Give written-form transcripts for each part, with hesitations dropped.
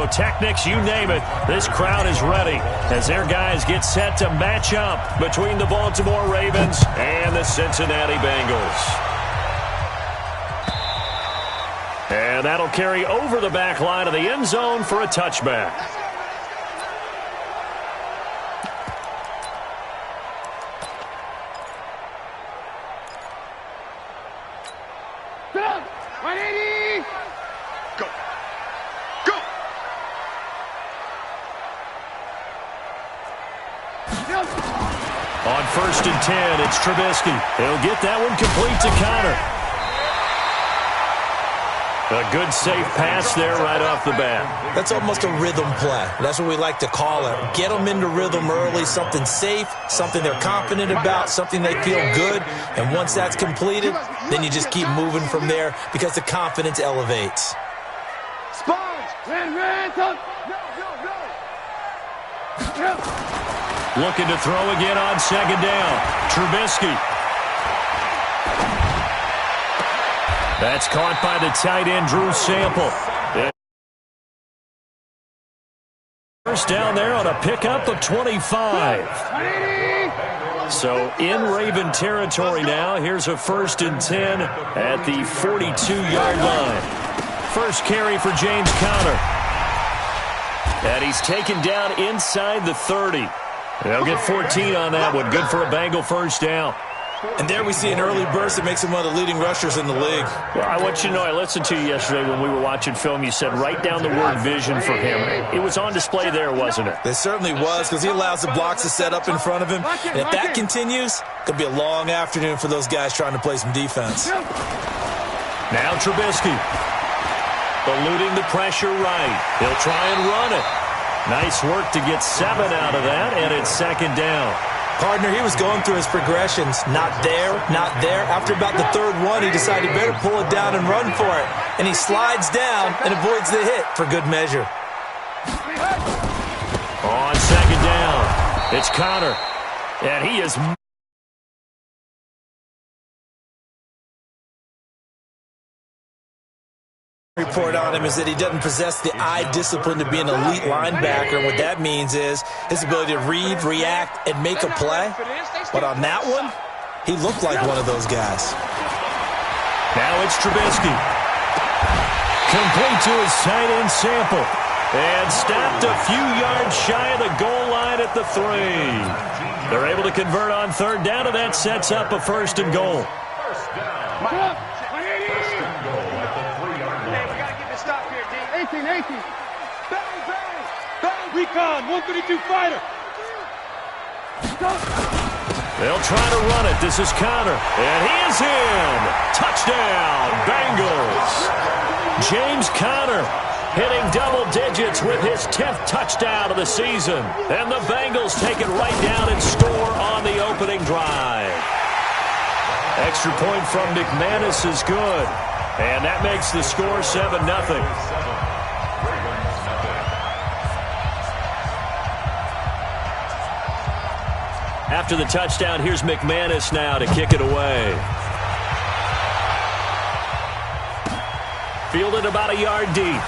pyrotechnics, you name it. This crowd is ready as their guys get set to match up between the Baltimore Ravens and the Cincinnati Bengals. And that'll carry over the back line of the end zone for a touchback. On 1st and 10, it's Trubisky. He'll get that one complete to Connor. A good, safe pass there right off the bat. That's almost a rhythm play. That's what we like to call it. Get them into rhythm early, something safe, something they're confident about, something they feel good. And once that's completed, then you just keep moving from there because the confidence elevates. Sponge! Ran, go! Looking to throw again on 2nd down. Trubisky. That's caught by the tight end, Drew Sample. First down there on a pickup of 25. So in Raven territory now. Here's a 1st and 10 at the 42-yard line. First carry for James Conner. And he's taken down inside the 30. They'll get 14 on that one. Good for a Bengal first down. And there we see an early burst that makes him one of the leading rushers in the league. Well, I want you to know, I listened to you yesterday when we were watching film. You said write down the word vision for him. It was on display there, wasn't it? It certainly was, because he allows the blocks to set up in front of him. And if that continues, it could be a long afternoon for those guys trying to play some defense. Now Trubisky. Eluding the pressure right. He'll try and run it. Nice work to get 7 out of that, and it's 2nd down. Partner, he was going through his progressions. Not there, not there. After about the 3rd one, he decided he better pull it down and run for it. And he slides down and avoids the hit for good measure. On 2nd down, it's Connor. And he is... Report on him is that he doesn't possess the eye discipline to be an elite linebacker. And what that means is his ability to read, react, and make a play. But on that one, he looked like one of those guys. Now it's Trubisky. Complete to his tight end Sample. And stopped a few yards shy of the goal line at the 3. They're able to convert on 3rd down, and that sets up a 1st and goal. Recon, 132 fighter. They'll try to run it. This is Connor. And he is in. Touchdown, Bengals. James Conner hitting double digits with his 10th touchdown of the season. And the Bengals take it right down and score on the opening drive. Extra point from McManus is good. And that makes the score 7-0. After the touchdown, here's McManus now to kick it away. Fielded about a yard deep.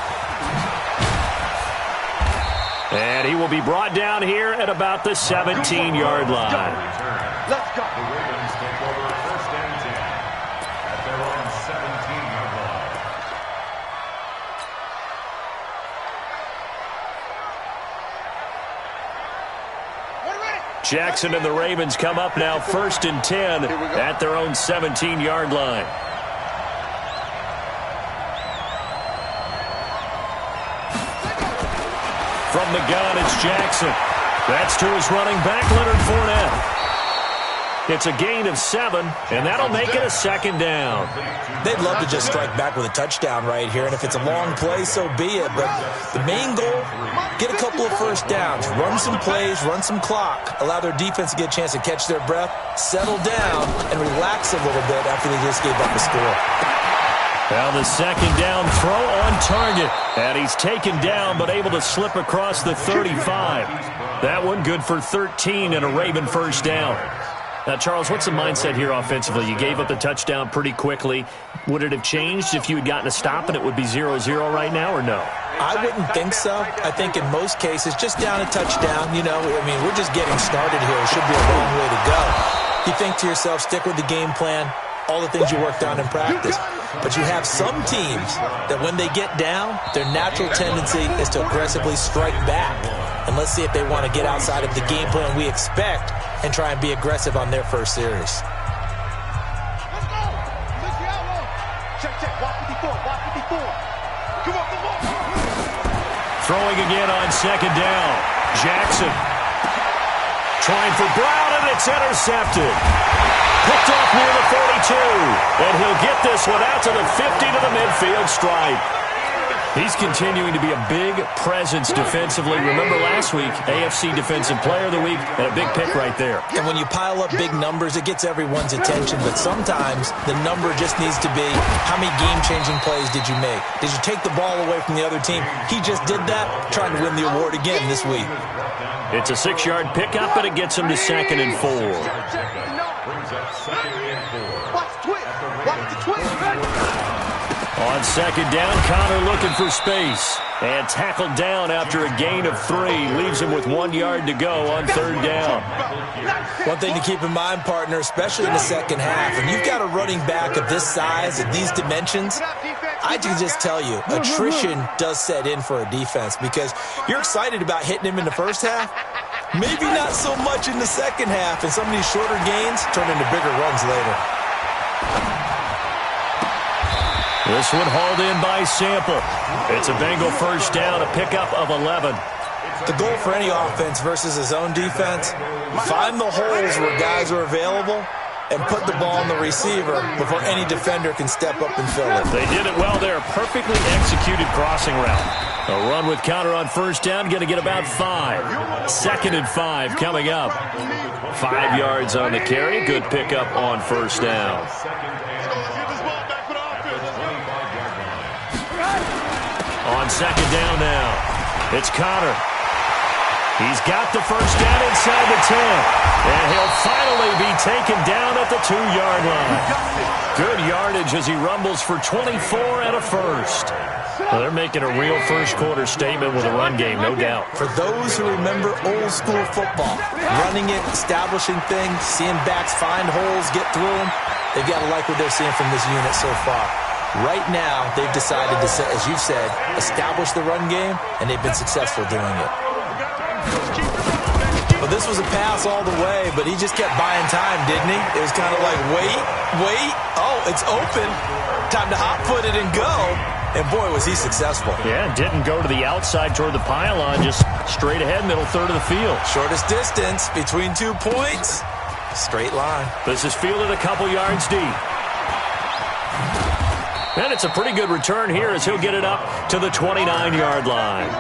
And he will be brought down here at about the 17-yard line. Let's go. The Ravens take over 1st and 10 at their own 17-yard line. Jackson and the Ravens come up now 1st and 10 at their own 17-yard line. From the gun, it's Jackson. That's to his running back, Leonard Fournette. It's a gain of 7, and that'll make it a 2nd down. They'd love to just strike back with a touchdown right here, and if it's a long play, so be it. But the main goal, get a couple of 1st downs, run some plays, run some clock, allow their defense to get a chance to catch their breath, settle down, and relax a little bit after they just gave up a score. Well, the 2nd down throw on target, and he's taken down but able to slip across the 35. That one good for 13 and a Raven 1st down. Now, Charles, what's the mindset here offensively? You gave up the touchdown pretty quickly. Would it have changed if you had gotten a stop and it would be 0-0 right now, or no? I wouldn't think so. I think in most cases, just down a touchdown, you know, I mean, we're just getting started here. It should be a long way to go. You think to yourself, stick with the game plan, all the things you worked on in practice. But you have some teams that when they get down, their natural tendency is to aggressively strike back. And let's see if they want to get outside of the game plan we expect and try and be aggressive on their first series. Let's go. Let's go. Check. Walk 54. Walk 54. Come on. Throwing again on second down. Jackson trying for Brown, and it's intercepted. Picked off near the 42. And he'll get this one out to the 50 to the midfield stripe. He's continuing to be a big presence defensively. Remember last week, AFC Defensive Player of the Week, and a big pick right there. And when you pile up big numbers, it gets everyone's attention. But sometimes the number just needs to be, how many game-changing plays did you make? Did you take the ball away from the other team? He just did that, trying to win the award again this week. It's a 6-yard pickup, and it gets him to 2nd and 4. Watch the twist. On second down, Connor looking for space. And tackled down after a gain of 3. Leaves him with 1 yard to go on 3rd down. One thing to keep in mind, partner, especially in the second half, and you've got a running back of this size, of these dimensions, I can just tell you, attrition does set in for a defense because you're excited about hitting him in the first half. Maybe not so much in the second half, and some of these shorter gains turn into bigger runs later. This one hauled in by Sample. It's a Bengal first down, a pickup of 11. The goal for any offense versus his own defense, find the holes where guys are available and put the ball on the receiver before any defender can step up and fill it. They did it well there. Perfectly executed crossing route. A run with Connor on first down, going to get about 5. 2nd and 5 coming up. 5 yards on the carry. Good pickup on first down. On second down now, it's Connor. He's got the first down inside the 10. And he'll finally be taken down at the 2-yard line. Good yardage as he rumbles for 24 and a first. Well, they're making a real first-quarter statement with a run game, no doubt. For those who remember old-school football, running it, establishing things, seeing backs find holes, get through them, they've got to like what they're seeing from this unit so far. Right now, they've decided to, as you said, establish the run game, and they've been successful doing it. Well, this was a pass all the way, but he just kept buying time, didn't he? It was kind of like, wait. Oh, it's open. Time to hot-foot it and go. And, boy, was he successful. Yeah, didn't go to the outside toward the pylon, just straight ahead, middle third of the field. Shortest distance between 2 points, straight line. This is fielded a couple yards deep. And it's a pretty good return here as he'll get it up to the 29-yard line.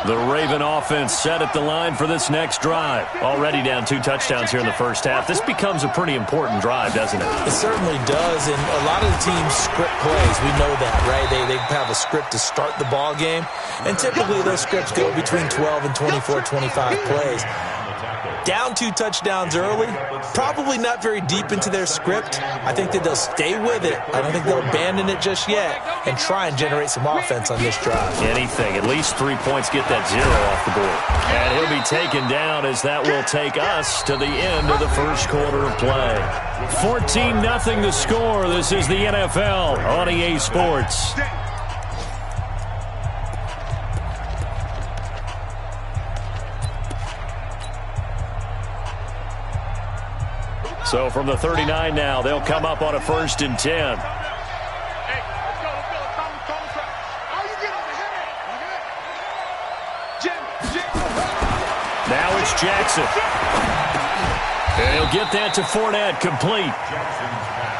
The Raven offense set at the line for this next drive. Already down 2 touchdowns here in the first half. This becomes a pretty important drive, doesn't it? It certainly does, and a lot of the teams script plays. We know that, right? They have a script to start the ball game, and typically those scripts go between 12 and 24, 25 plays. Down 2 touchdowns early, probably not very deep into their script. I think that they'll stay with it. I don't think they'll abandon it just yet and try and generate some offense on this drive. Anything. At least 3 points, get that 0 off the board. And he'll be taken down as that will take us to the end of the first quarter of play. 14-0 the score. This is the NFL on EA Sports. So from the 39 now, they'll come up on a 1st and 10. Now it's Jackson. And he'll get that to Fournette, complete.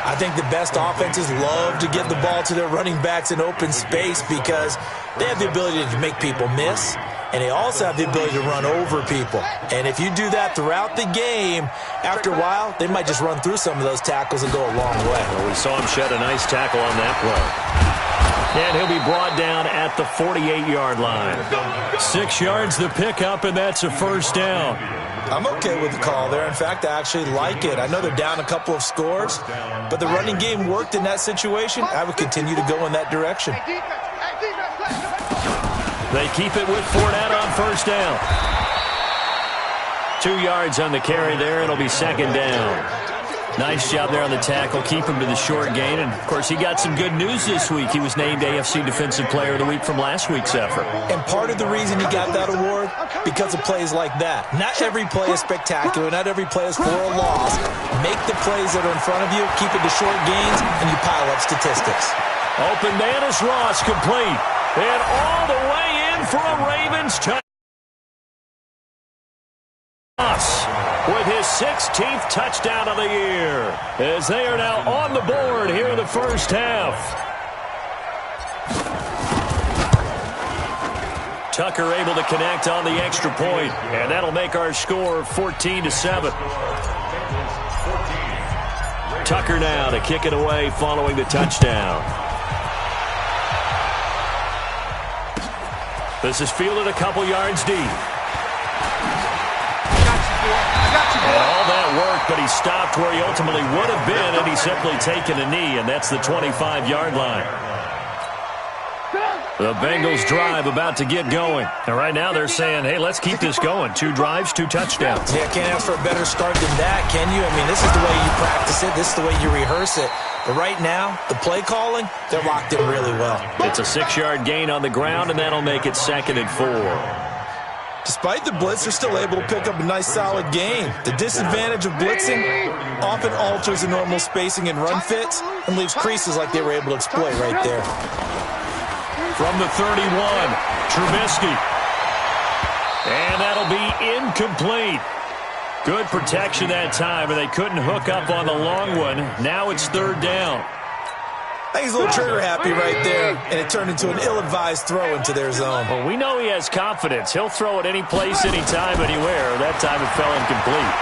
I think the best offenses love to get the ball to their running backs in open space because they have the ability to make people miss, and they also have the ability to run over people. And if you do that throughout the game, after a while, they might just run through some of those tackles and go a long way. Well, we saw him shed a nice tackle on that play. And he'll be brought down at the 48-yard line. 6 yards the pickup, and that's a first down. I'm okay with the call there. In fact, I actually like it. I know they're down a couple of scores, but the running game worked in that situation. I would continue to go in that direction. They keep it with Fournette on first down. 2 yards on the carry there. It'll be second down. Nice job there on the tackle. Keep him to the short gain. And, of course, he got some good news this week. He was named AFC Defensive Player of the Week from last week's effort. And part of the reason he got that award, because of plays like that. Not every play is spectacular. Not every play is for a loss. Make the plays that are in front of you, keep it to short gains, and you pile up statistics. Open man is Ross, complete. And all the way in for a Ravens touchdown. With his 16th touchdown of the year, as they are now on the board here in the first half. Tucker able to connect on the extra point, and that'll make our score 14-7. Tucker now to kick it away following the touchdown. This is fielded a couple yards deep. And all that work, but he stopped where he ultimately would have been, and he's simply taken a knee, and that's the 25-yard line. The Bengals drive about to get going. And right now they're saying, hey, let's keep this going. 2 drives, 2 touchdowns. Yeah, can't ask for a better start than that, can you? I mean, this is the way you practice it. This is the way you rehearse it. But right now, the play calling, they're locked in really well. It's a 6-yard gain on the ground, and that'll make it 2nd and 4. Despite the blitz, they're still able to pick up a nice, solid gain. The disadvantage of blitzing often alters the normal spacing and run fits and leaves creases like they were able to exploit right there. From the 31, Trubisky. And that'll be incomplete. Good protection that time, and they couldn't hook up on the long one. Now it's 3rd down. I think he's a little trigger happy right there, and it turned into an ill-advised throw into their zone. Well, we know he has confidence. He'll throw it any place, anytime, anywhere. That time it fell incomplete.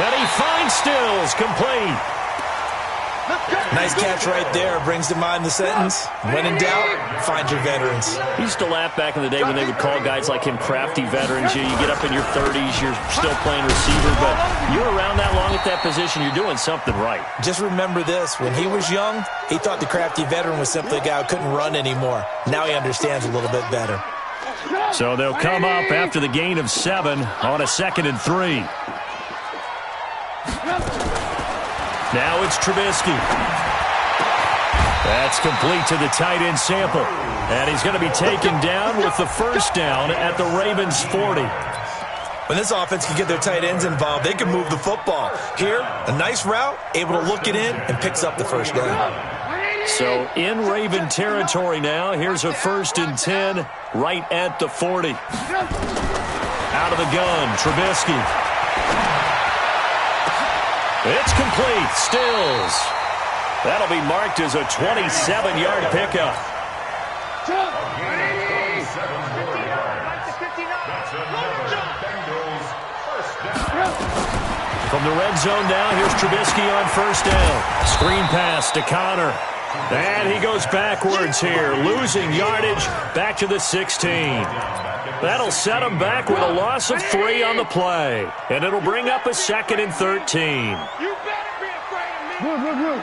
And he finds Stills, complete. Nice catch right there. Brings to mind the sentence, when in doubt, find your veterans. He used to laugh back in the day when they would call guys like him crafty veterans. You get up in your 30s, you're still playing receiver, but you're around that long at that position, you're doing something right. Just remember this. When he was young, he thought the crafty veteran was simply a guy who couldn't run anymore. Now he understands a little bit better. So they'll come up after the gain of 7 on a 2nd and 3. Now it's Trubisky. That's complete to the tight end Sample. And he's going to be taken down with the first down at the Ravens 40. When this offense can get their tight ends involved, they can move the football. Here, a nice route, able to look it in, and picks up the first down. So in Raven territory now, here's a 1st and 10 right at the 40. Out of the gun, Trubisky. It's complete. Stills. That'll be marked as a 27-yard pickup. From the red zone now, here's Trubisky on first down. Screen pass to Connor. And he goes backwards here, losing yardage back to the 16. That'll set him back with a loss of 3 on the play. And it'll bring up a 2nd and 13. You better be afraid of me.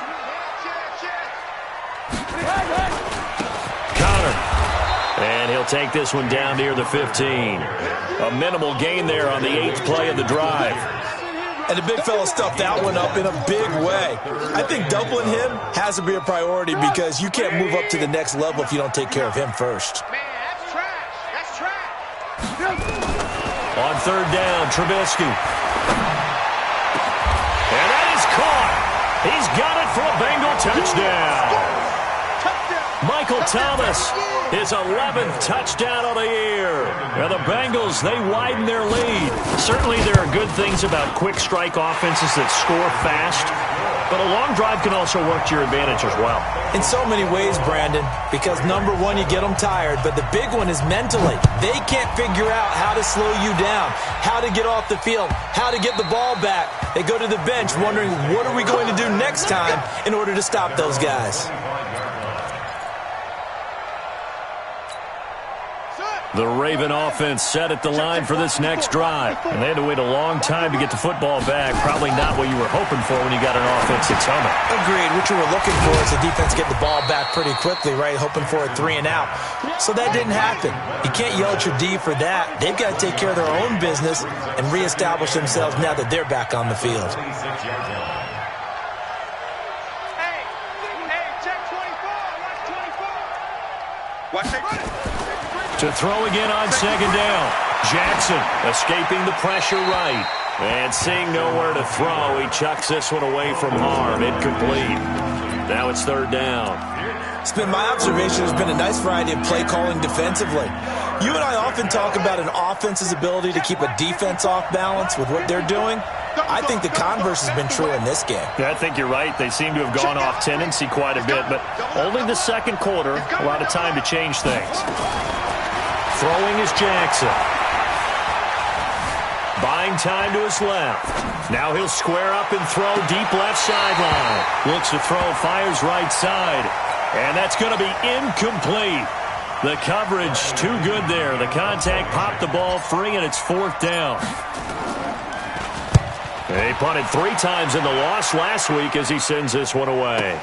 Connor. And he'll take this one down near the 15. A minimal gain there on the 8th play of the drive. And the big fella stuffed that one up in a big way. I think doubling him has to be a priority because you can't move up to the next level if you don't take care of him first. Man, that's trash. That's trash. On 3rd down, Trubisky. And that is caught. He's got it for a Bengal touchdown. Michael Thomas, his 11th touchdown of the year. And the Bengals, they widen their lead. Certainly there are good things about quick strike offenses that score fast. but a long drive can also work to your advantage as well. In so many ways, Brandon, because number one, you get them tired, but the big one is mentally. They can't figure out how to slow you down, how to get off the field, how to get the ball back. They go to the bench wondering, what are we going to do next time in order to stop those guys? The Raven offense set at the line for this next drive. And they had to wait a long time to get the football back. Probably not what you were hoping for when you got an offense that's humming. Agreed. What you were looking for is the defense get the ball back pretty quickly, right? Hoping for a 3 and out. So that didn't happen. You can't yell at your D for that. They've got to take care of their own business and reestablish themselves now that they're back on the field. Hey, check 24. Watch 24. Watch it. To throw again on second down. Jackson escaping the pressure right. And seeing nowhere to throw, he chucks this one away from harm. Incomplete. Now it's third down. It's been my observation there's been a nice variety of play calling defensively. You and I often talk about an offense's ability to keep a defense off balance with what they're doing. I think the converse has been true in this game. Yeah, I think you're right. They seem to have gone off tendency quite a bit, but only the second quarter, a lot of time to change things. Throwing is Jackson. Buying time to his left. Now he'll square up and throw deep left sideline. Looks to throw, fires right side. And that's going to be incomplete. The coverage too good there. The contact popped the ball free, and it's fourth down. He punted 3 times in the loss last week as he sends this one away.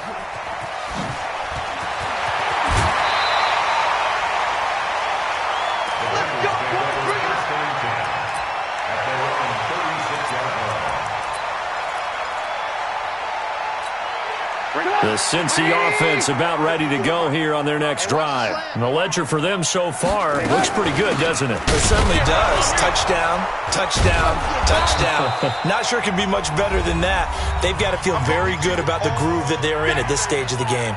The Cincy offense about ready to go here on their next drive. And the ledger for them so far looks pretty good, doesn't it? It certainly does. Touchdown, touchdown, touchdown. Not sure it could be much better than that. They've got to feel very good about the groove that they're in at this stage of the game.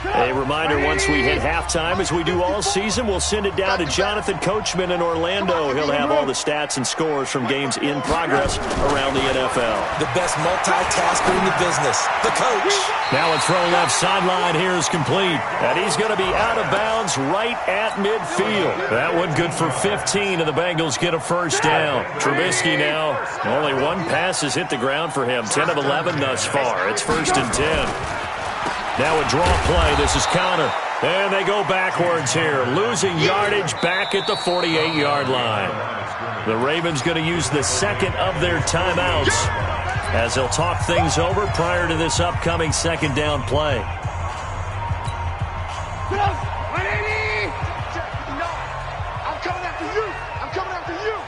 A reminder, once we hit halftime, as we do all season, we'll send it down to Jonathan Coachman in Orlando. He'll have all the stats and scores from games in progress around the NFL. The best multitasker in the business, the coach. Now a throw left sideline here is complete. And he's going to be out of bounds right at midfield. That one good for 15, and the Bengals get a first down. Trubisky now, only one pass has hit the ground for him. 10 of 11 thus far. It's 1st and 10. Now a draw play. This is counter. And they go backwards here. Losing yardage back at the 48-yard line. The Ravens going to use the second of their timeouts as they'll talk things over prior to this upcoming second down play. I'm coming after you. I'm coming after you.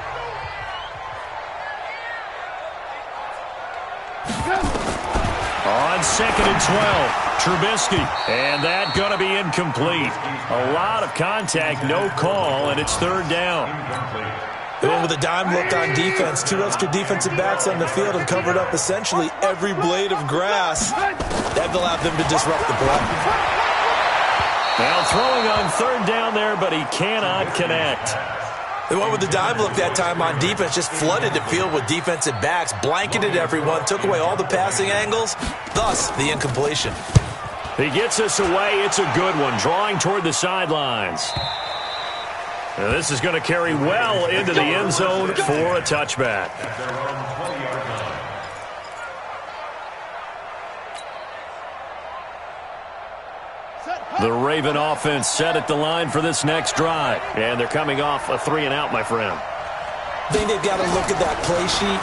On 2nd and 12. Trubisky, and that going to be incomplete. A lot of contact, no call, and it's third down. The one with a dime look on defense. 2 extra defensive backs on the field have covered up essentially every blade of grass. That allowed them to disrupt the play. Now throwing on third down there, but he cannot connect. The one with the dime look that time on defense just flooded the field with defensive backs, blanketed everyone, took away all the passing angles, thus the incompletion. He gets us away. It's a good one, drawing toward the sidelines. And this is going to carry well into the end zone for a touchback. The Raven offense set at the line for this next drive. And they're coming off a 3 and out, my friend. I think they've got to look at that play sheet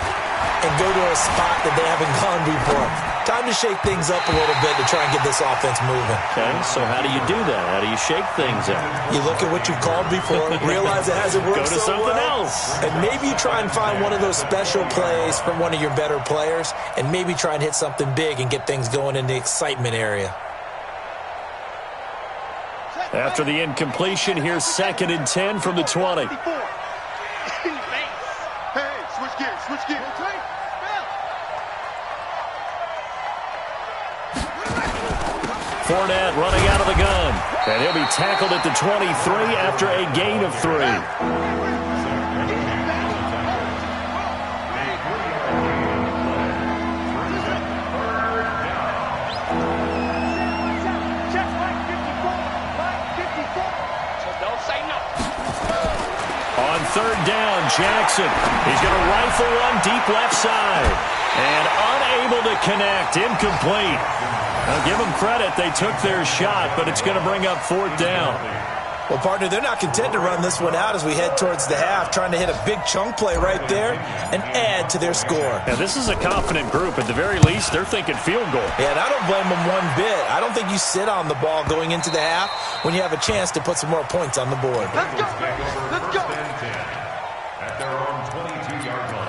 and go to a spot that they haven't gone before. Time to shake things up a little bit to try and get this offense moving. Okay, so how do you do that? How do you shake things up? You look at what you've called before, realize it hasn't worked so well. Go to something else. And maybe you try and find one of those special plays from one of your better players, and maybe try and hit something big and get things going in the excitement area. After the incompletion, here's 2nd and 10 from the 20. Hey, switch gears, switch gears. Fournette running out of the gun. And he'll be tackled at the 23 after a gain of 3. third down. Jackson, he's going to rifle one deep left side. And unable to connect. Incomplete. Now, give them credit. They took their shot, but it's going to bring up fourth down. Well, partner, they're not content to run this one out as we head towards the half, trying to hit a big chunk play right there and add to their score. Now, this is a confident group. At the very least, they're thinking field goal. Yeah, and I don't blame them one bit. I don't think you sit on the ball going into the half when you have a chance to put some more points on the board. Let's go. Let's go. At their own 22-yard line.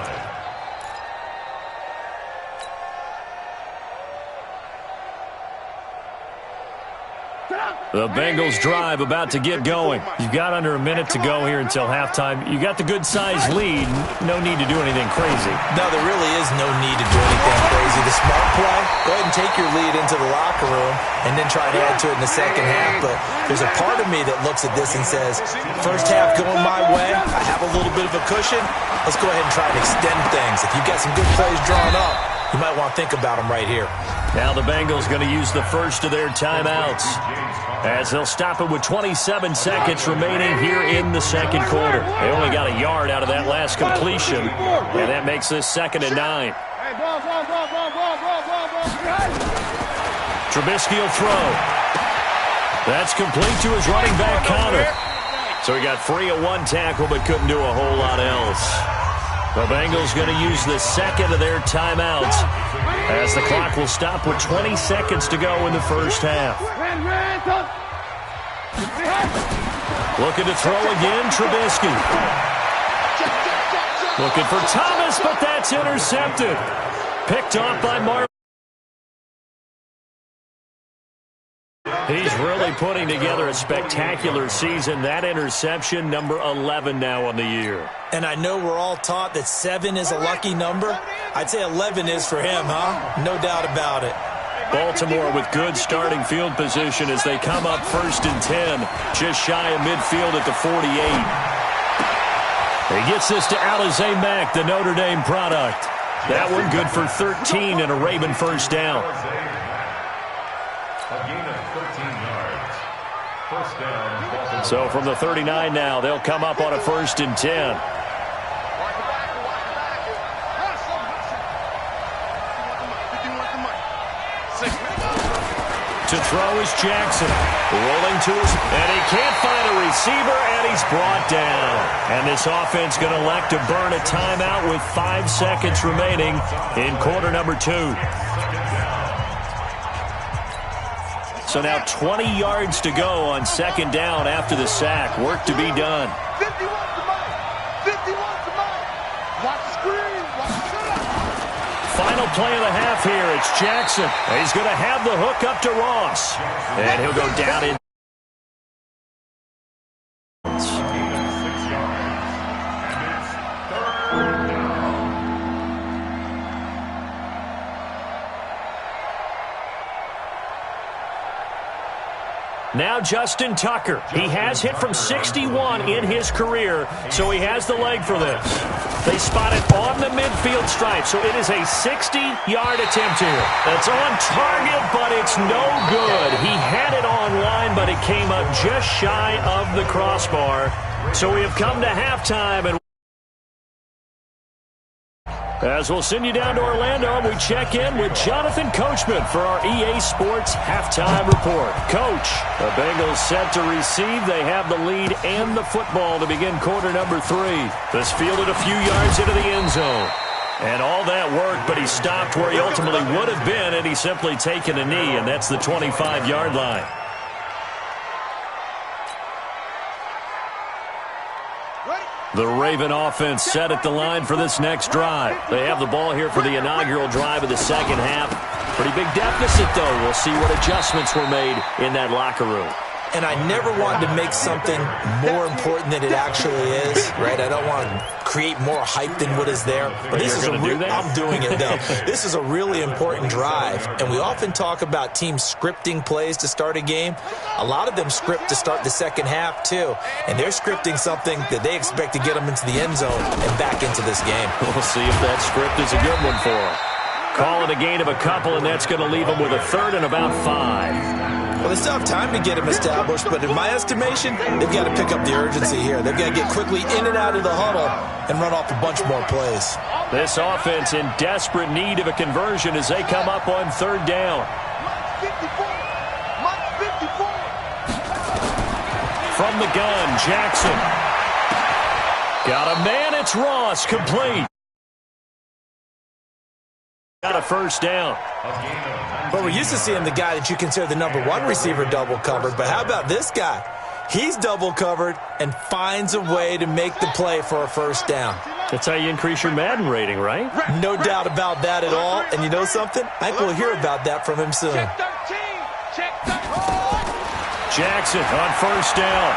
The Bengals drive about to get going. You've got under a minute to go here until halftime. You got the good-sized lead. No need to do anything crazy. No, there really is no need to do anything crazy. The smart play, go ahead and take your lead into the locker room and then try to add to it in the second half. But there's a part of me that looks at this and says, first half going my way, I have a little bit of a cushion. Let's go ahead and try and extend things. If you've got some good plays drawn up, you might want to think about them right here. Now the Bengals going to use the first of their timeouts as they'll stop it with 27 seconds remaining here in the second quarter. They only got a yard out of that last completion, and that makes this 2nd and 9. Trubisky will throw. That's complete to his running back, Connor. So he got free of one tackle but couldn't do a whole lot else. The Bengals going to use the second of their timeouts as the clock will stop with 20 seconds to go in the first half. Looking to throw again, Trubisky. Looking for Thomas, but that's intercepted. Picked off by Marvin. He's really putting together a spectacular season. That interception, number 11 now on the year. And I know we're all taught that 7 is a lucky number. I'd say 11 is for him, huh? No doubt about it. Baltimore with good starting field position as they come up 1st and 10, just shy of midfield at the 48. He gets this to Alize Mack, the Notre Dame product. That one good for 13 and a Raven first down. A gain of 13 yards. First down. So from the 39 now, they'll come up on a 1st and 10. To throw is Jackson. Rolling to his, and he can't find a receiver, and he's brought down. And this offense going to elect to burn a timeout with 5 seconds remaining in quarter number 2. So now 20 yards to go on 2nd down after the sack. Work to be done. 51 to Mike. 51 to Mike. Watch the screen. Watch the screen. Final play of the half here. It's Jackson. He's going to have the hook up to Ross. And he'll go down in. Now Justin Tucker. He has hit from 61 in his career, so he has the leg for this. They spot it on the midfield stripe, so it is a 60-yard attempt here. That's on target, but it's no good. He had it on line, but it came up just shy of the crossbar. So we have come to halftime, and as we'll send you down to Orlando, we check in with Jonathan Coachman for our EA Sports Halftime Report. Coach, the Bengals set to receive. They have the lead and the football to begin quarter number 3. This fielded a few yards into the end zone. And all that worked, but he stopped where he ultimately would have been, and he's simply taken a knee, and that's the 25-yard line. The Raven offense set at the line for this next drive. They have the ball here for the inaugural drive of the second half. Pretty big deficit, though. We'll see what adjustments were made in that locker room. And I never wanted to make something more important than it actually is, right? I don't want to create more hype than what is there. But this is I'm doing it, though. This is a really important drive. And we often talk about teams scripting plays to start a game. A lot of them script to start the second half, too. And they're scripting something that they expect to get them into the end zone and back into this game. We'll see if that script is a good one for them. Call it a gain of a couple, and that's going to leave them with a 3rd and about 5. Well, they still have time to get him established, but in my estimation, they've got to pick up the urgency here. They've got to get quickly in and out of the huddle and run off a bunch more plays. This offense in desperate need of a conversion as they come up on third down. From the gun, Jackson. Got a man, it's Ross, complete. Got a first down. But we're used to seeing the guy that you consider the #1 receiver double covered. But how about this guy? He's double covered and finds a way to make the play for a first down. That's how you increase your Madden rating, right? No doubt about that at all. And you know something? I think we'll hear about that from him soon. Jackson on first down.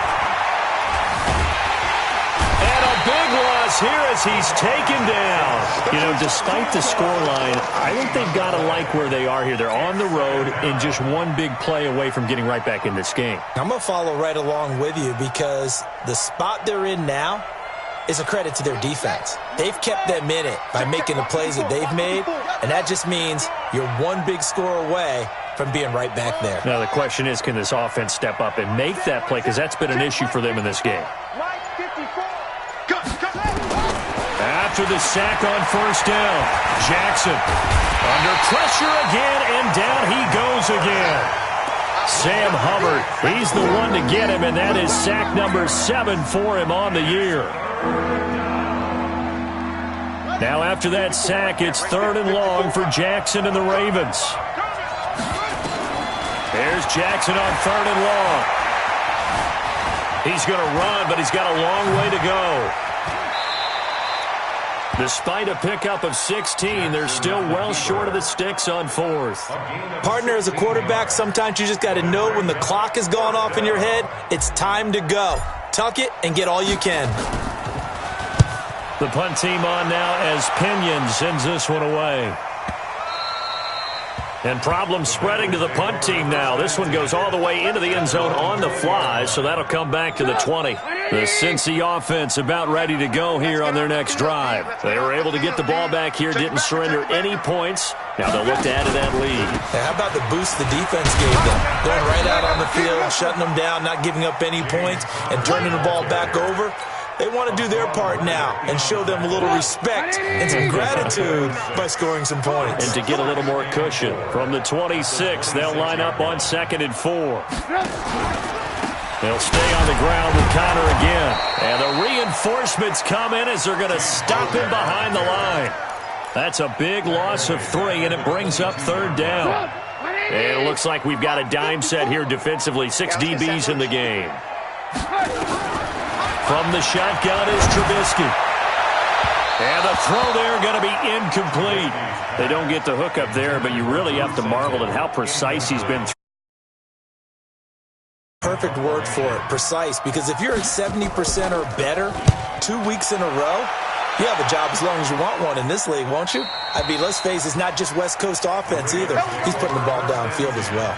And a big loss here as he's taken down. You know, despite the scoreline, I think they've got to like where they are here. They're on the road and just one big play away from getting right back in this game. I'm going to follow right along with you because the spot they're in now is a credit to their defense. They've kept them in it by making the plays that they've made, and that just means you're one big score away from being right back there. Now the question is, can this offense step up and make that play? Because that's been an issue for them in this game. After the sack on first down, Jackson under pressure again, and down he goes again. Sam Hubbard, he's the one to get him, and that is sack number 7 for him on the year. Now after that sack, it's 3rd and long for Jackson and the Ravens. There's Jackson on 3rd and long. He's going to run, but he's got a long way to go. Despite a pickup of 16, they're still well short of the sticks on 4th. Partner, as a quarterback, sometimes you just got to know when the clock has gone off in your head, it's time to go. Tuck it and get all you can. The punt team on now as Pinion sends this one away. And problems spreading to the punt team now. This one goes all the way into the end zone on the fly, so that'll come back to the 20. The Cincy offense about ready to go here on their next drive. They were able to get the ball back here, didn't surrender any points. Now they'll look to add to that lead. Hey, how about the boost the defense gave them? Going right out on the field, shutting them down, not giving up any points, and turning the ball back over. They want to do their part now and show them a little respect and some gratitude by scoring some points. And to get a little more cushion. From the 26, they'll line up on 2nd and 4. They'll stay on the ground with Connor again. And the reinforcements come in as they're going to stop him behind the line. That's a big loss of 3, and it brings up 3rd down. And it looks like we've got a dime set here defensively. 6 DBs in the game. From the shotgun is Trubisky. And the throw there going to be incomplete. They don't get the hook up there, but you really have to marvel at how precise he's been. Perfect word for it, precise, because if you're at 70% or better 2 weeks in a row, you have a job as long as you want one in this league, won't you? I mean, let's face it, it's not just West Coast offense either. He's putting the ball downfield as well.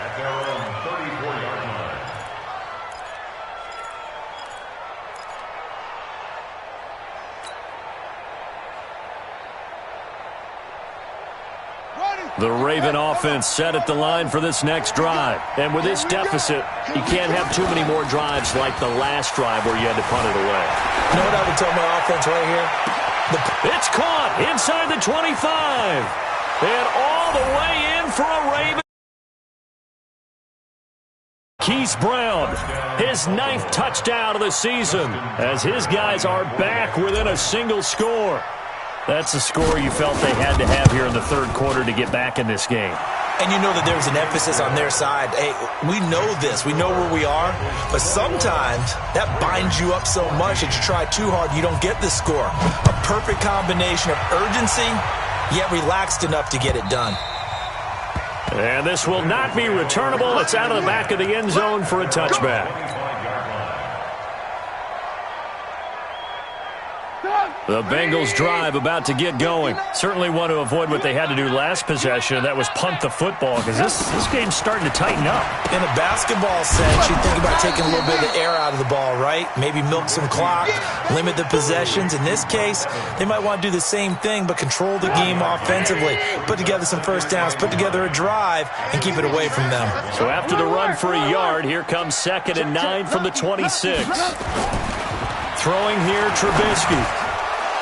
At their own 34-yard line. The Raven offense set at the line for this next drive. And with this deficit, you can't have too many more drives like the last drive where you had to punt it away. You know what I would tell my offense right here? It's caught inside the 25. And all the way in for a Raven. Keith Brown, his 9th touchdown of the season, as his guys are back within a single score. That's a score you felt they had to have here in the 3rd quarter to get back in this game. And you know that there's an emphasis on their side. Hey, we know this. We know where we are. But sometimes that binds you up so much that you try too hard, you don't get the score. A perfect combination of urgency, yet relaxed enough to get it done. And this will not be returnable. It's out of the back of the end zone for a touchback. The Bengals drive about to get going. Certainly want to avoid what they had to do last possession, and that was punt the football, because this game's starting to tighten up. In a basketball sense, you think about taking a little bit of the air out of the ball, right? Maybe milk some clock, limit the possessions. In this case, they might want to do the same thing, but control the game offensively. Put together some first downs, put together a drive, and keep it away from them. So after the run for a yard, here comes 2nd and 9 from the 26. Throwing here, Trubisky.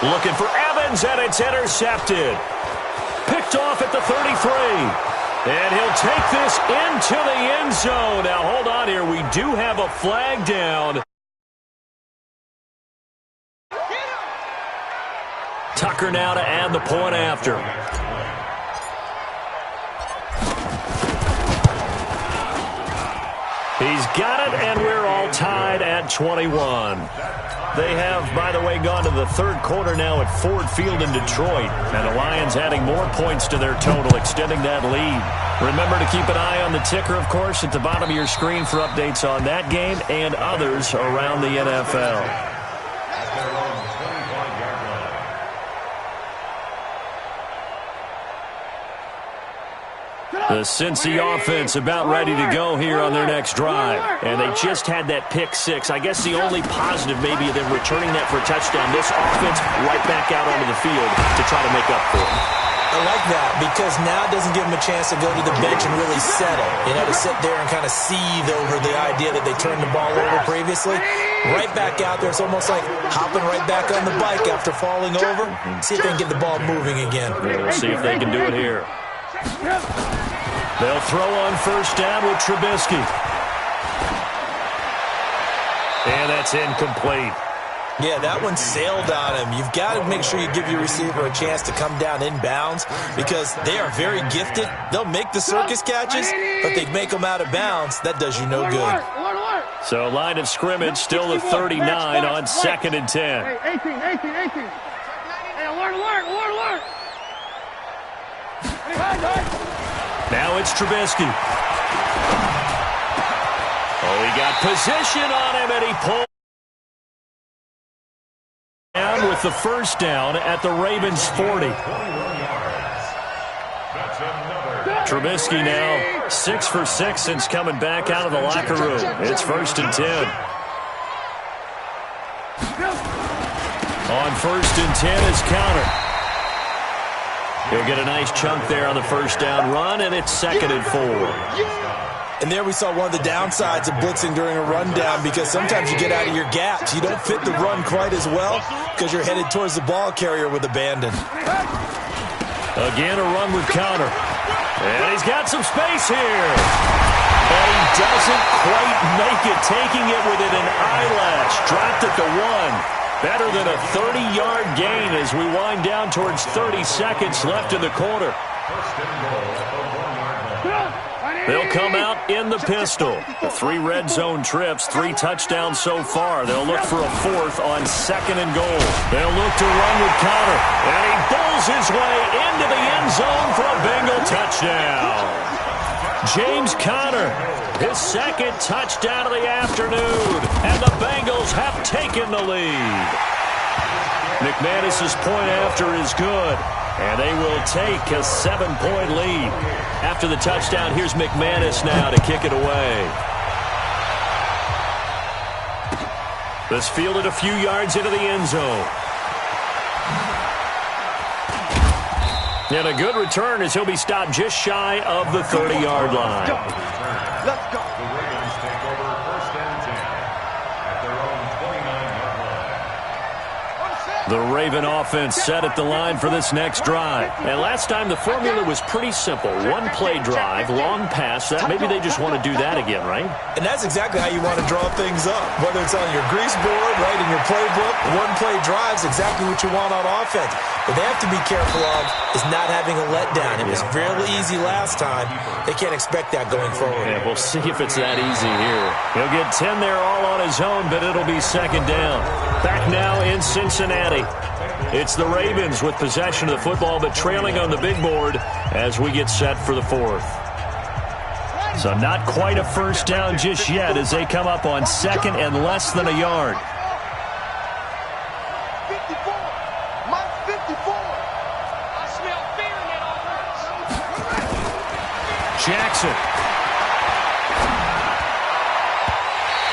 Looking for Evans, and it's intercepted. Picked off at the 33. And he'll take this into the end zone. Now, hold on here. We do have a flag down. Tucker now to add the point after. He's got it, and we're all tied at 21. They have, by the way, gone to the third quarter now at Ford Field in Detroit. And the Lions adding more points to their total, extending that lead. Remember to keep an eye on the ticker, of course, at the bottom of your screen for updates on that game and others around the NFL. The Cincy offense about ready to go here on their next drive. And they just had that pick six. I guess the only positive maybe of them returning that for a touchdown. This offense right back out onto the field to try to make up for it. I like that because now it doesn't give them a chance to go to the bench and really settle. You know, to sit there and kind of seethe over the idea that they turned the ball over previously. Right back out there. It's almost like hopping right back on the bike after falling over. See if they can get the ball moving again. We'll see if they can do it here. They'll throw on first down with Trubisky. And that's incomplete. Yeah, that one sailed on him. You've got to make sure you give your receiver a chance to come down inbounds because they are very gifted. They'll make the circus catches, but they make them out of bounds. That does you no good. So line of scrimmage still the 39 on 2nd and 10. Hey, 18. Hey, alert. Now it's Trubisky. Oh, he got position on him, and he pulled down with the first down at the Ravens' 40. Trubisky now 6 for 6 since coming back out of the locker room. It's 1st and 10. On 1st and 10 is Counter. He'll get a nice chunk there on the first down run, and it's 2nd and 4. And there we saw one of the downsides of blitzing during a rundown because sometimes you get out of your gaps. You don't fit the run quite as well because you're headed towards the ball carrier with abandon. Again, a run with Counter. And he's got some space here. And he doesn't quite make it, taking it within an eyelash. Dropped at the 1. Better than a 30-yard gain as we wind down towards 30 seconds left in the quarter. They'll come out in the pistol. The 3 red zone trips, 3 touchdowns so far. They'll look for a 4th on 2nd and goal. They'll look to run with Counter. And he bulls his way into the end zone for a Bengal touchdown. James Conner, his 2nd touchdown of the afternoon, and the Bengals have taken the lead. McManus's point after is good, and they will take a 7-point lead. After the touchdown, here's McManus now to kick it away. This fielded a few yards into the end zone. And a good return as he'll be stopped just shy of the 30-yard line. Let's go. The Ravens take over 1st and 10 at their own 29-yard line. The Raven offense set at the line for this next drive. And last time the formula was pretty simple. 1-play drive, long pass. That maybe they just want to do that again, right? And that's exactly how you want to draw things up. Whether it's on your grease board, right, in your playbook, 1-play drive's exactly what you want on offense. What they have to be careful of is not having a letdown. It was fairly easy last time. They can't expect that going forward. Yeah, we'll see if it's that easy here. He'll get 10 there all on his own, but it'll be 2nd down. Back now in Cincinnati. It's the Ravens with possession of the football, but trailing on the big board as we get set for the 4th. So not quite a first down just yet as they come up on 2nd and less than a yard. Jackson.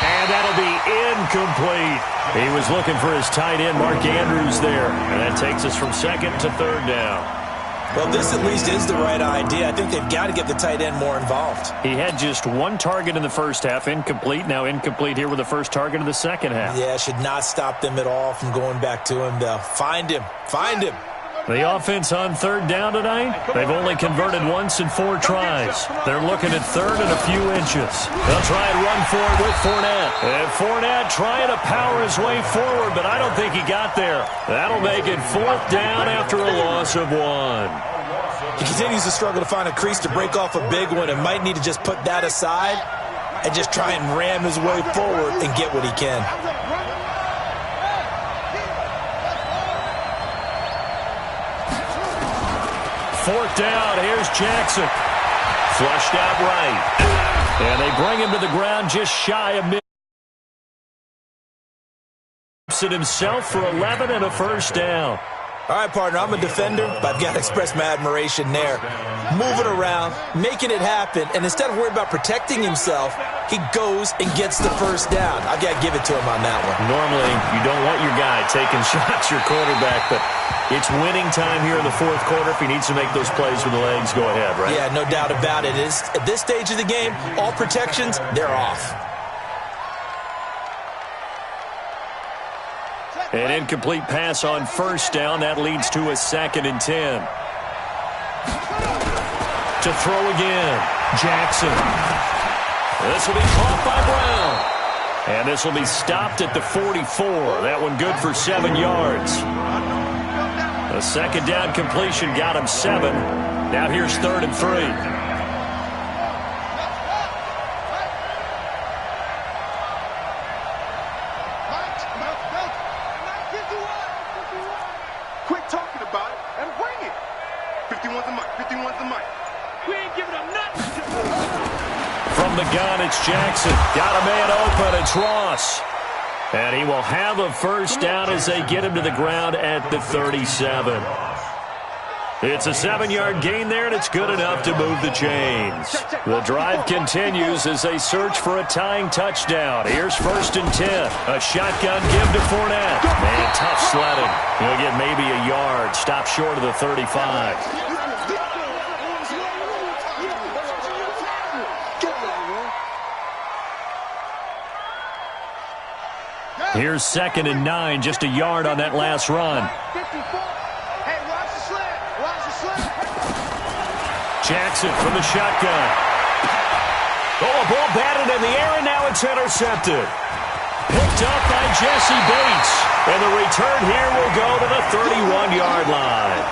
And that'll be incomplete. He was looking for his tight end, Mark Andrews, there. And that takes us from second to third down. Well, this at least is the right idea. I think they've got to get the tight end more involved. He had just one target in the first half, incomplete. Now incomplete here with the first target of the second half. Yeah, should not stop them at all from going back to him, though. Find him. Find him. The offense on third down tonight, they've only converted once in 4 tries. They're looking at third and a few inches. They'll try and run for it with Fournette. And Fournette trying to power his way forward, but I don't think he got there. That'll make it 4th down after a loss of 1. He continues to struggle to find a crease to break off a big one and might need to just put that aside and just try and ram his way forward and get what he can. 4th down, here's Jackson. Flushed out right. And they bring him to the ground just shy of mid. Himself for 11 and a first down. All right, partner, I'm a defender, but I've got to express my admiration there. Moving around, making it happen, and instead of worrying about protecting himself, he goes and gets the first down. I've got to give it to him on that one. Normally, you don't want your guy taking shots, your quarterback, but it's winning time here in the 4th quarter. If he needs to make those plays with the legs, go ahead, right? Yeah, no doubt about it. At this stage of the game, all protections, they're off. An incomplete pass on first down. That leads to a 2nd and 10. To throw again. Jackson. This will be caught by Brown. And this will be stopped at the 44. That one good for 7 yards. A 2nd down completion got him 7. Now here's 3rd and 3. From the gun, it's Jackson. Got a man open. It's Ross. And he will have a first down as they get him to the ground at the 37. It's a 7-yard gain there, and it's good enough to move the chains. The drive continues as they search for a tying touchdown. Here's 1st and 10. A shotgun give to Fournette. Man, tough sledding. He'll get maybe a yard. Stop short of the 35. Here's 2nd and 9, just a yard on that last run. Jackson from the shotgun. Oh, a ball batted in the air, and now it's intercepted. Picked up by Jesse Bates. And the return here will go to the 31-yard line.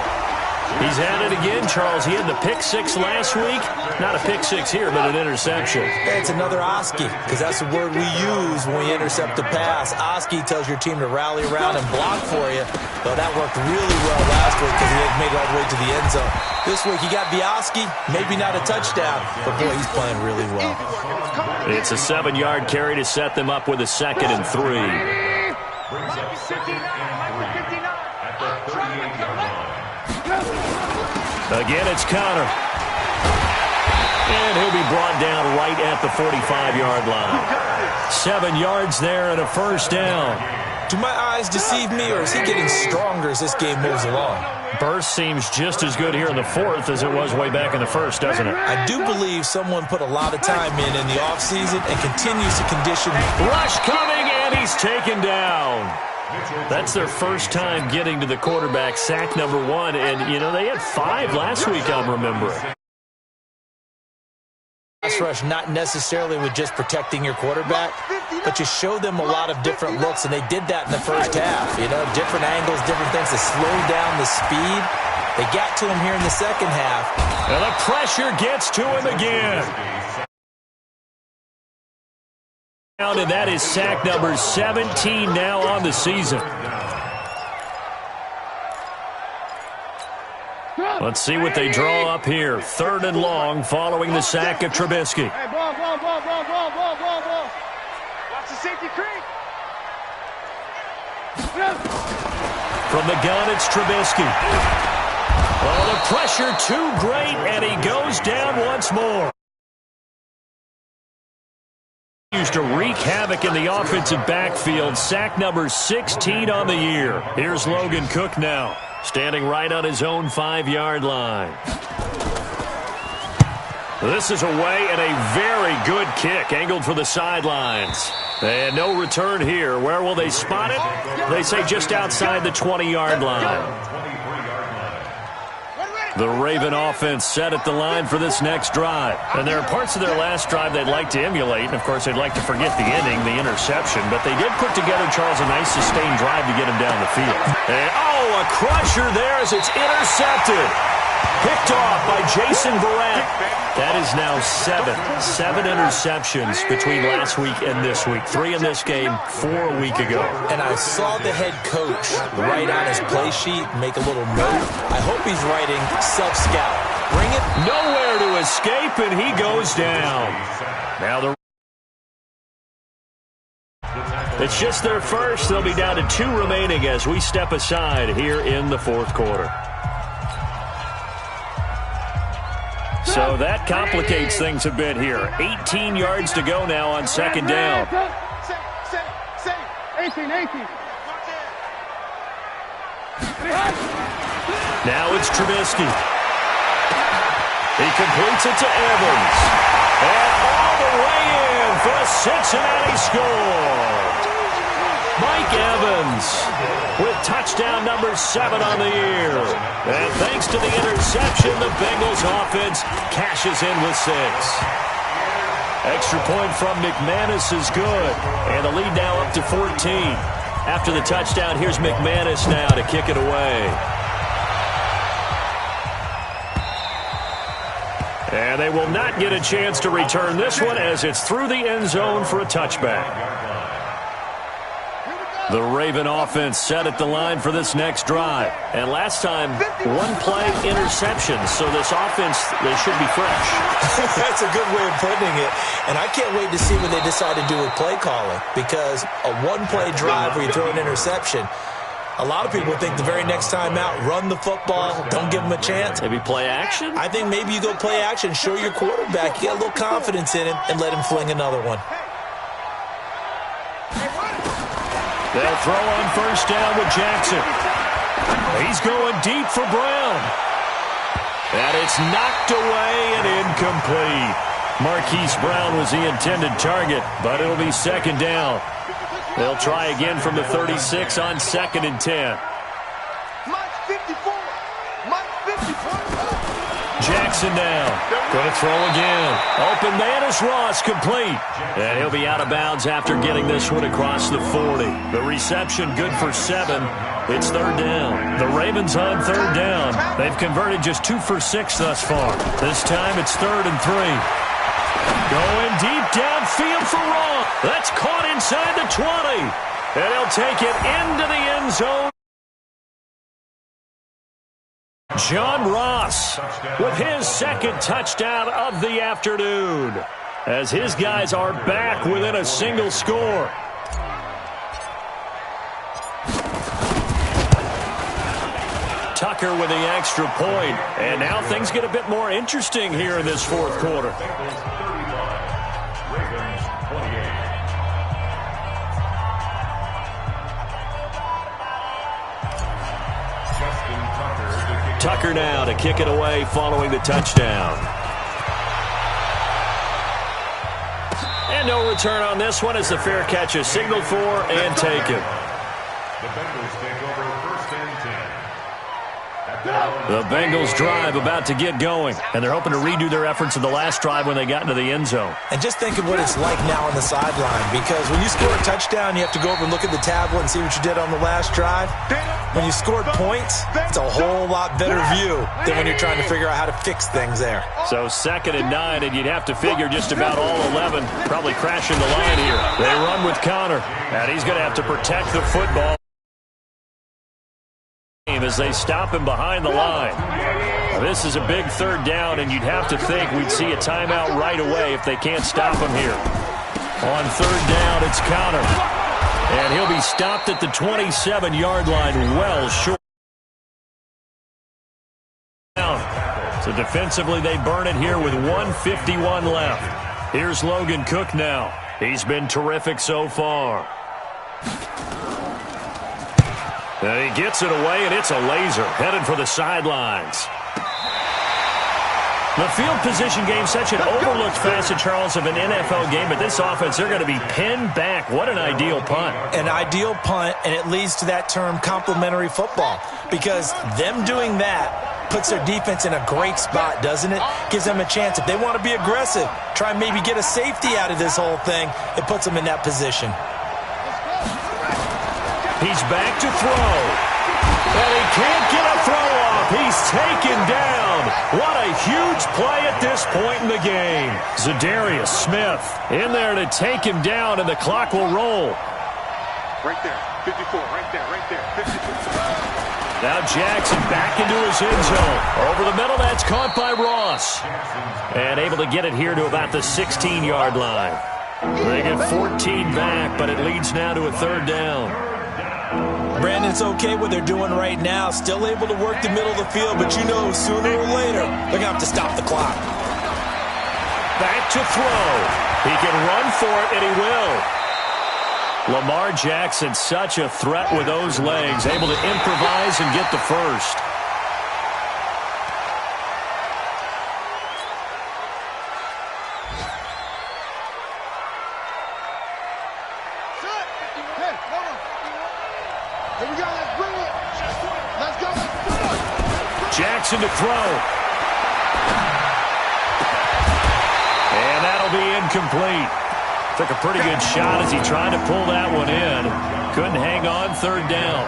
He's had it again, Charles. He had the pick 6 last week. Not a pick 6 here, but an interception. It's another Oski, because that's the word we use when we intercept a pass. Oski tells your team to rally around and block for you. Though that worked really well last week because he had made it all the way to the end zone. This week he got the Oski, maybe not a touchdown, but boy, he's playing really well. It's a 7-yard carry to set them up with a 2nd and 3. Again, it's Connor. And he'll be brought down right at the 45-yard line. 7 yards there and a first down. Do my eyes deceive me, or is he getting stronger as this game moves along? Burst seems just as good here in the 4th as it was way back in the 1st, doesn't it? I do believe someone put a lot of time in the offseason and continues to condition. Rush coming, and he's taken down. That's their first time getting to the quarterback, sack number 1. And, you know, they had 5 last week, I'm remembering. Pass rush not necessarily with just protecting your quarterback, but you show them a lot of different looks, and they did that in the first half. You know, different angles, different things to slow down the speed. They got to him here in the second half. And the pressure gets to him again. And that is sack number 17 now on the season. Let's see what they draw up here. 3rd and long following the sack of Trubisky. Hey, ball. Watch the safety creep. From the gun, it's Trubisky. Oh, the pressure too great, and he goes down once more. Used to wreak havoc in the offensive backfield. Sack number 16 on the year. Here's Logan Cook now, standing right on his own 5-yard line. This is away and a very good kick, angled for the sidelines. And no return here. Where will they spot it? They say just outside the 20-yard line. The Raven offense set at the line for this next drive. And there are parts of their last drive they'd like to emulate. And, of course, they'd like to forget the ending, the interception. But they did put together, Charles, a nice sustained drive to get him down the field. And, oh, a crusher there as it's intercepted. Picked off by Jason Verrett. That is now 7 interceptions between last week and this week. 3 in this game, 4 a week ago. And I saw the head coach write on his play sheet, make a little note. I hope he's writing self-scout. Bring it. Nowhere to escape, and he goes down. Now it's just their first. They'll be down to 2 remaining as we step aside here in the fourth quarter. So that complicates things a bit here. 18 yards to go now on second down. 18. Now it's Trubisky. He completes it to Evans. And all the way in for a Cincinnati score. Mike Evans with touchdown number 7 on the year. And thanks to the interception, the Bengals offense cashes in with 6. Extra point from McManus is good. And the lead now up to 14. After the touchdown, here's McManus now to kick it away. And they will not get a chance to return this one as it's through the end zone for a touchback. The Raven offense set at the line for this next drive. And last time, 1-play interception. So this offense, they should be fresh. That's a good way of putting it. And I can't wait to see what they decide to do with play calling. Because a 1-play drive where you throw an interception, a lot of people think the very next time out, run the football, don't give them a chance. Maybe play action? I think maybe you go play action, show your quarterback, you got a little confidence in him, and let him fling another one. They'll throw on first down with Jackson. He's going deep for Brown. And it's knocked away and incomplete. Marquise Brown was the intended target, but it'll be second down. They'll try again from the 36 on 2nd and 10. Jackson now. Going to throw again. Open man is Ross, complete. And he'll be out of bounds after getting this one across the 40. The reception good for 7. It's third down. The Ravens on third down. They've converted just 2 for 6 thus far. This time it's 3rd and 3. Going deep downfield for Ross. That's caught inside the 20. And he'll take it into the end zone. John Ross with his second touchdown of the afternoon as his guys are back within a single score. Tucker with the extra point, and now things get a bit more interesting here in this fourth quarter. Tucker now to kick it away following the touchdown. And no return on this one as the fair catch is signaled for and taken. The Bengals take over 1st and 10. The Bengals drive about to get going, and they're hoping to redo their efforts in the last drive when they got into the end zone. And just think of what it's like now on the sideline, because when you score a touchdown, you have to go over and look at the tablet and see what you did on the last drive. When you scored points, it's a whole lot better view than when you're trying to figure out how to fix things there. So 2nd and 9, and you'd have to figure just about all 11 probably crashing the line here. They run with Connor, and he's going to have to protect the football as they stop him behind the line. Now, this is a big third down, and you'd have to think we'd see a timeout right away if they can't stop him here. On third down, it's Connor. And he'll be stopped at the 27-yard line, well short. So defensively, they burn it here with 1:51 left. Here's Logan Cook now. He's been terrific so far. And he gets it away, and it's a laser headed for the sidelines. The field position game, such an overlooked facet, Charles, of an NFL game, but this offense, they're going to be pinned back. What an ideal punt. An ideal punt, and it leads to that term complementary football, because them doing that puts their defense in a great spot, doesn't it? Gives them a chance. If they want to be aggressive, try and maybe get a safety out of this whole thing, it puts them in that position. He's back to throw. And he can't get a throw off. He's taken down. What a huge play at this point in the game. Zadarius Smith in there to take him down, and the clock will roll. Right there. 54. Right there. 54. Now Jackson back into his end zone. Over the middle, that's caught by Ross. And able to get it here to about the 16-yard line. They get 14 back, but it leads now to a third down. Brandon, it's okay what they're doing right now. Still able to work the middle of the field, but you know sooner or later they're going to have to stop the clock. Back to throw. He can run for it, and he will. Lamar Jackson, such a threat with those legs, able to improvise and get the first. Jackson to throw. And that'll be incomplete. Took a pretty good shot as he tried to pull that one in. Couldn't hang on, third down.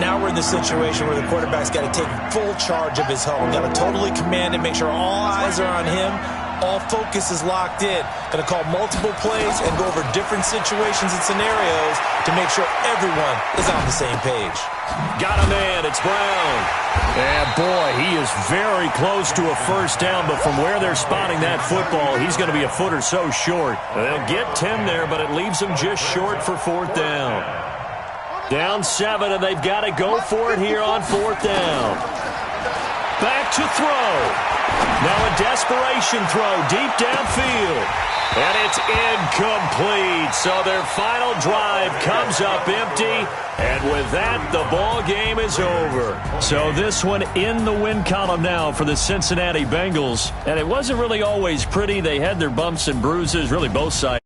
Now we're in the situation where the quarterback's got to take full charge of his home. Got to totally command it, make sure all eyes are on him. All focus is locked in. Going to call multiple plays and go over different situations and scenarios to make sure everyone is on the same page. Got a man, it's Brown. And boy, he is very close to a first down, but from where they're spotting that football, he's going to be a foot or so short. They'll get 10 there, but it leaves them just short for fourth down. Down 7, and they've got to go for it here on fourth down. Back to throw. Now a desperation throw deep downfield. And it's incomplete. So their final drive comes up empty. And with that, the ball game is over. So this one in the win column now for the Cincinnati Bengals. And it wasn't really always pretty. They had their bumps and bruises, really both sides.